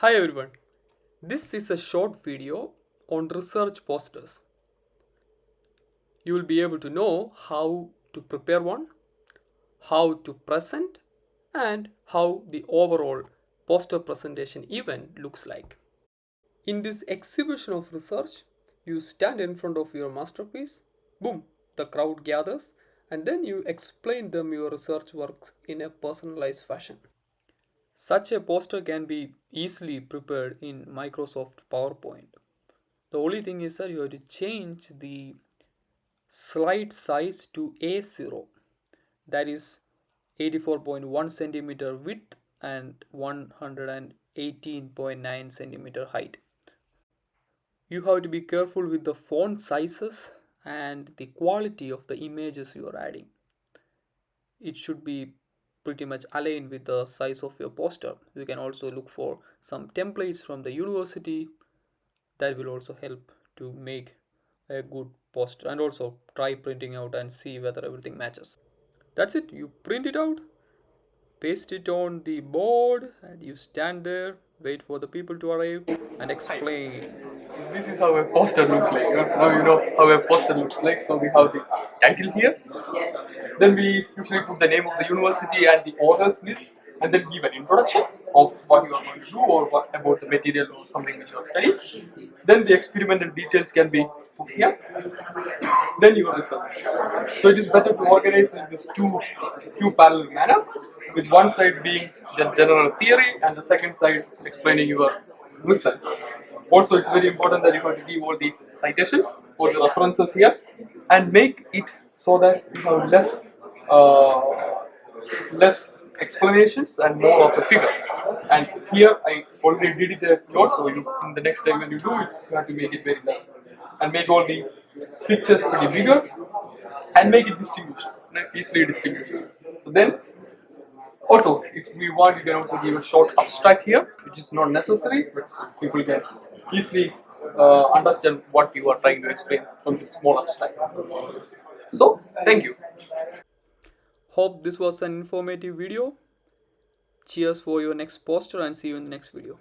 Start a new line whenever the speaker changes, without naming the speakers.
Hi everyone, this is a short video on research posters. You will be able to know how to prepare one, how to present, and how the overall poster presentation event looks like. In this exhibition of research, you stand in front of your masterpiece, boom, the crowd gathers, and then you explain them your research work in a personalized fashion. Such a poster can be easily prepared in Microsoft PowerPoint. The only thing is that you have to change the slide size to A0, that is 84.1 centimeter width and 118.9 centimeter height. You have to be careful with the font sizes and the quality of the images you are adding. It should be pretty much aligned with the size of your poster. You can also look for some templates from the university that will also help to make a good poster, and also try printing out and see whether everything matches. That's it. You print it out, paste it on the board, and you stand there, wait for the people to arrive and explain. This is how a poster looks like. Now you know how a poster looks like. So we have the title here. Then we usually put the name of the university and the authors list, and then give an introduction of what you are going to do or what about the material or something which you are studying. Then the experimental details can be put here. Then your results. So it is better to organize in this two parallel manner, with one side being general theory and the second side explaining your results. Also, it's very important that you have to give all the citations, all the references here, and make it so that you have less explanations and more of a figure. And here I already did it a lot, so you, in the next time when you do it, you have to make it very less and make all the pictures pretty bigger and make it distinguishable, right? Easily distinguishable. So then, also, if we want, you can also give a short abstract here, which is not necessary, but people can easily understand what you are trying to explain from this small abstract. So, thank you. Hope this was an informative video. Cheers for your next poster and see you in the next video.